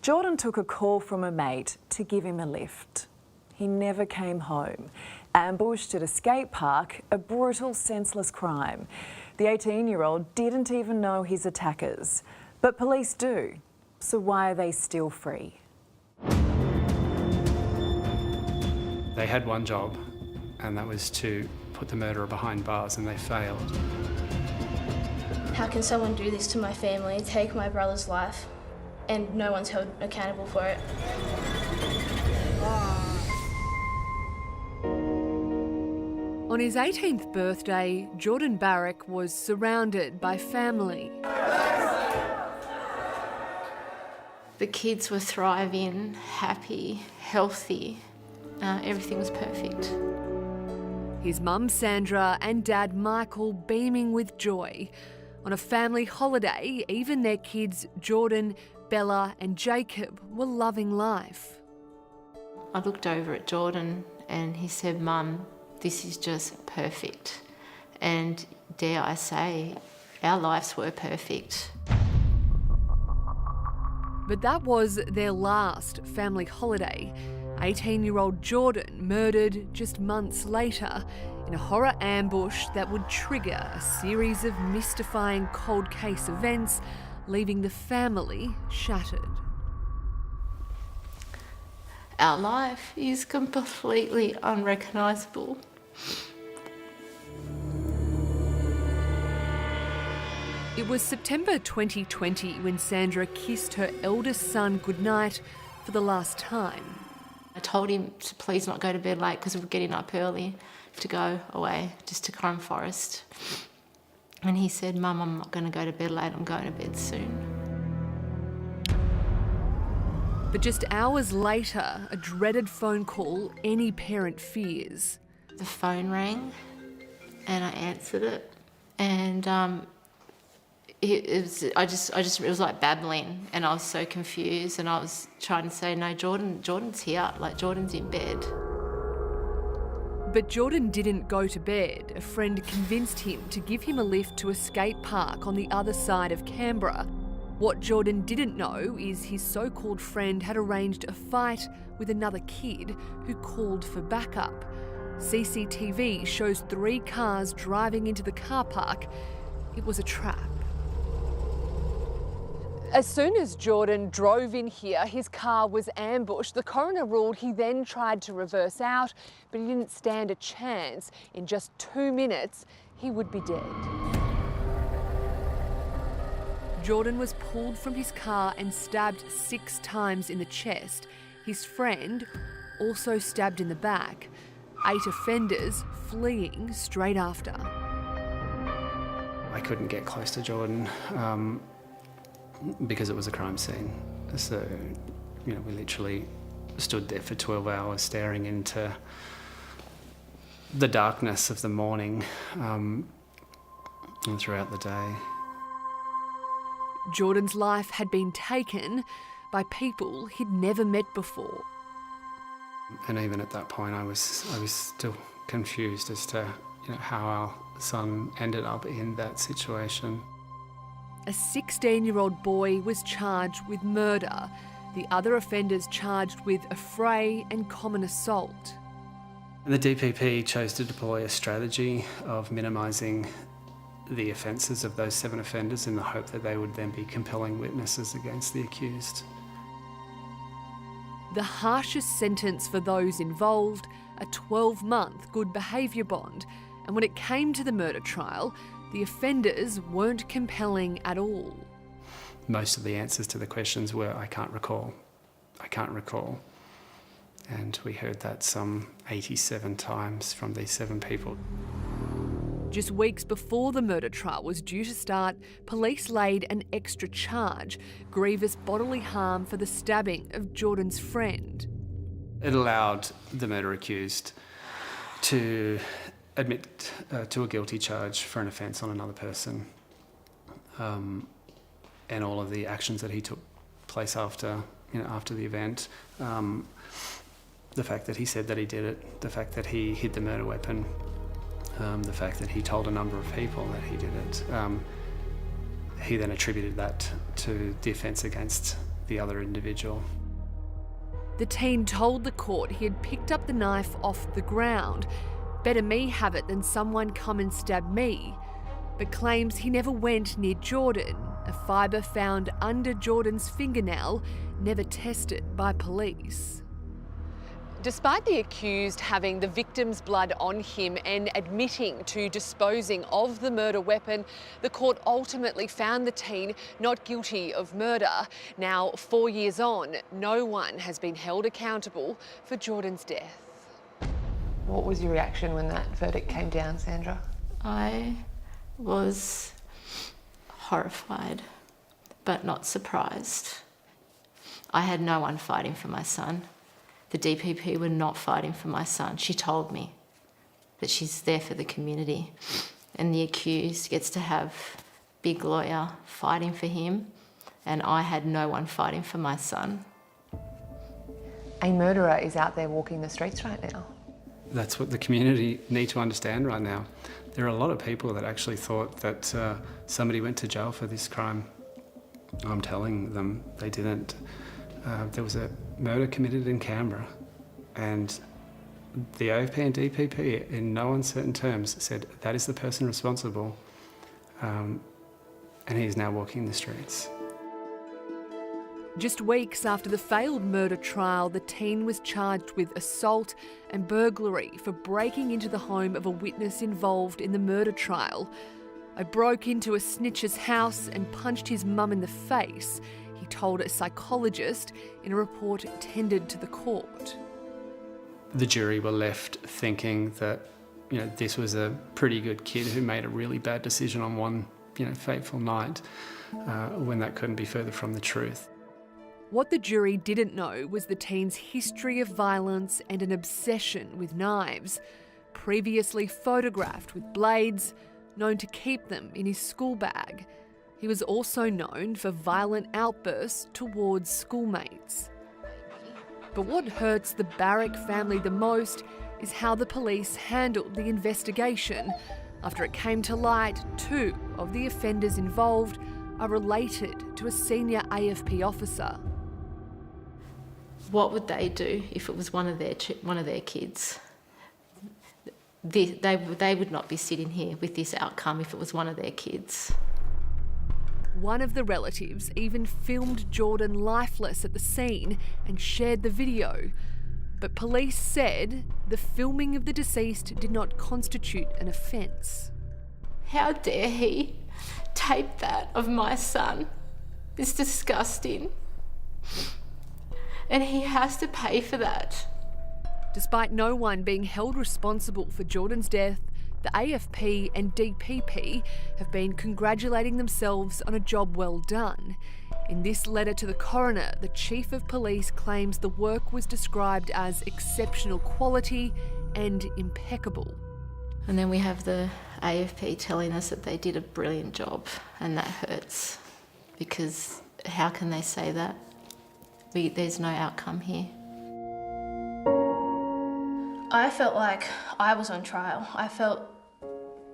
Jordan took a call from a mate to give him a lift. He never came home. Ambushed at a skate park, a brutal, senseless crime. The 18-year-old didn't even know his attackers. But police do. So why are they still free? They had one job, and that was to put the murderer behind bars, and they failed. How can someone do this to my family, take my brother's life, and no one's held accountable for it? On his 18th birthday, Jordan Barrick was surrounded by family. The kids were thriving, happy, healthy. Everything was perfect. His mum Sandra and dad Michael beaming with joy. On a family holiday, even their kids Jordan, Bella and Jacob were loving life. I looked over at Jordan and he said, "Mum, this is just perfect." And dare I say, our lives were perfect. But that was their last family holiday. 18-year-old Jordan murdered just months later in a horror ambush that would trigger a series of mystifying cold case events, leaving the family shattered. Our life is completely unrecognisable. It was September 2020 when Sandra kissed her eldest son goodnight for the last time. I told him to please not go to bed late because we were getting up early to go away, just to Curran Forest. And he said, "Mum, I'm not going to go to bed late, I'm going to bed soon." But just hours later, a dreaded phone call any parent fears. The phone rang and I answered it, and it was like babbling, and I was so confused, and I was trying to say, "No, Jordan's here, like Jordan's in bed." But Jordan didn't go to bed. A friend convinced him to give him a lift to a skate park on the other side of Canberra. What Jordan didn't know is his so-called friend had arranged a fight with another kid who called for backup. CCTV shows 3 cars driving into the car park. It was a trap. As soon as Jordan drove in here, his car was ambushed. The coroner ruled he then tried to reverse out, but he didn't stand a chance. In just 2 minutes, he would be dead. Jordan was pulled from his car and stabbed 6 times in the chest. His friend also stabbed in the back. 8 offenders fleeing straight after. I couldn't get close to Jordan because it was a crime scene. So, we literally stood there for 12 hours staring into the darkness of the morning and throughout the day. Jordan's life had been taken by people he'd never met before. And even at that point, I was still confused as to how our son ended up in that situation. A 16-year-old boy was charged with murder. The other offenders charged with affray and common assault. And the DPP chose to deploy a strategy of minimising the offences of those 7 offenders in the hope that they would then be compelling witnesses against the accused. The harshest sentence for those involved, a 12-month good behaviour bond. And when it came to the murder trial, the offenders weren't compelling at all. Most of the answers to the questions were, "I can't recall. I can't recall." And we heard that some 87 times from these 7 people. Just weeks before the murder trial was due to start, police laid an extra charge, grievous bodily harm for the stabbing of Jordan's friend. It allowed the murder accused to admit to a guilty charge for an offence on another person, and all of the actions that he took place after the event. The fact that he said that he did it, the fact that he hid the murder weapon, the fact that he told a number of people that he did it. He then attributed that to the offence against the other individual. The teen told the court he had picked up the knife off the ground. Better me have it than someone come and stab me. But claims he never went near Jordan, a fibre found under Jordan's fingernail, never tested by police. Despite the accused having the victim's blood on him and admitting to disposing of the murder weapon, the court ultimately found the teen not guilty of murder. Now, 4 years on, no one has been held accountable for Jordan's death. What was your reaction when that verdict came down, Sandra? I was horrified, but not surprised. I had no one fighting for my son. The DPP were not fighting for my son. She told me that she's there for the community, and the accused gets to have big lawyer fighting for him, and I had no one fighting for my son. A murderer is out there walking the streets right now. That's what the community need to understand right now. There are a lot of people that actually thought that somebody went to jail for this crime. I'm telling them they didn't. There was a murder committed in Canberra, and the AFP and DPP, in no uncertain terms, said that is the person responsible, and he is now walking the streets. Just weeks after the failed murder trial, the teen was charged with assault and burglary for breaking into the home of a witness involved in the murder trial. "I broke into a snitch's house and punched his mum in the face," he told a psychologist in a report tendered to the court. The jury were left thinking that, this was a pretty good kid who made a really bad decision on one, fateful night, when that couldn't be further from the truth. What the jury didn't know was the teen's history of violence and an obsession with knives. Previously photographed with blades, known to keep them in his school bag. He was also known for violent outbursts towards schoolmates. But what hurts the Barrick family the most is how the police handled the investigation. After it came to light, 2 of the offenders involved are related to a senior AFP officer. What would they do if it was one of their kids? They would not be sitting here with this outcome if it was one of their kids. One of the relatives even filmed Jordan lifeless at the scene and shared the video. But police said the filming of the deceased did not constitute an offence. How dare he tape that of my son? It's disgusting. And he has to pay for that. Despite no one being held responsible for Jordan's death, the AFP and DPP have been congratulating themselves on a job well done. In this letter to the coroner, the Chief of Police claims the work was described as exceptional quality and impeccable. And then we have the AFP telling us that they did a brilliant job, and that hurts, because how can they say that? There's no outcome here. I felt like I was on trial. I felt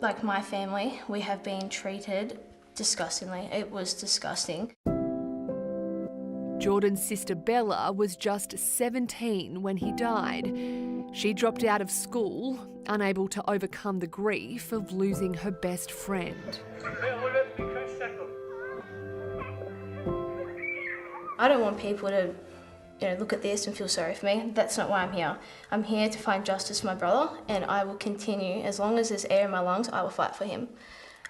like my family, we have been treated disgustingly. It was disgusting. Jordan's sister Bella was just 17 when he died. She dropped out of school, unable to overcome the grief of losing her best friend. I don't want people to look at this and feel sorry for me. That's not why I'm here. I'm here to find justice for my brother, and I will continue. As long as there's air in my lungs, I will fight for him.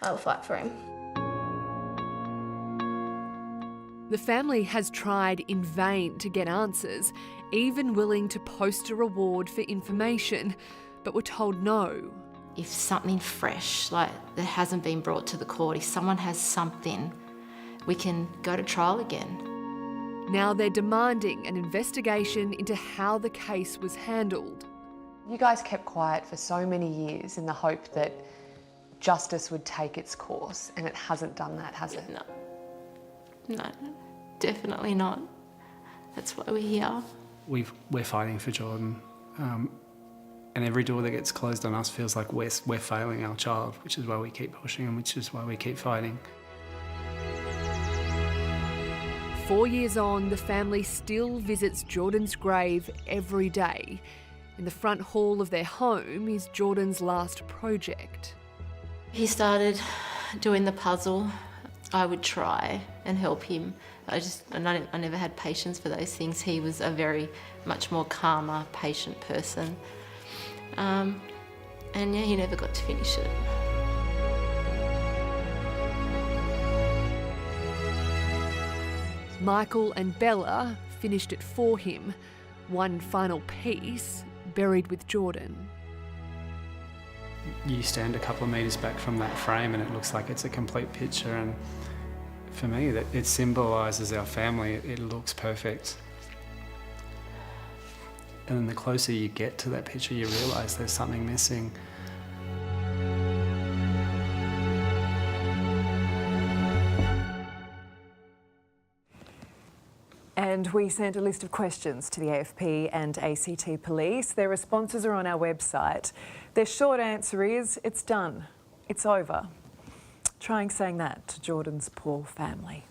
I will fight for him. The family has tried in vain to get answers, even willing to post a reward for information, but were told no. If something fresh, like that hasn't been brought to the court, if someone has something, we can go to trial again. Now they're demanding an investigation into how the case was handled. You guys kept quiet for so many years in the hope that justice would take its course, and it hasn't done that, has it? No, definitely not. That's why we're here. We're fighting for Jordan, and every door that gets closed on us feels like we're failing our child, which is why we keep pushing and which is why we keep fighting. 4 years on, the family still visits Jordan's grave every day. In the front hall of their home is Jordan's last project. He started doing the puzzle. I would try and help him. I never had patience for those things. He was a very much more calmer, patient person. And yeah, he never got to finish it. Michael and Bella finished it for him. One final piece buried with Jordan. You stand a couple of metres back from that frame and it looks like it's a complete picture, and for me that it symbolises our family. It looks perfect. And then the closer you get to that picture, you realise there's something missing. And we sent a list of questions to the AFP and ACT Police. Their responses are on our website. Their short answer is, it's done. It's over. Trying saying that to Jordan's poor family.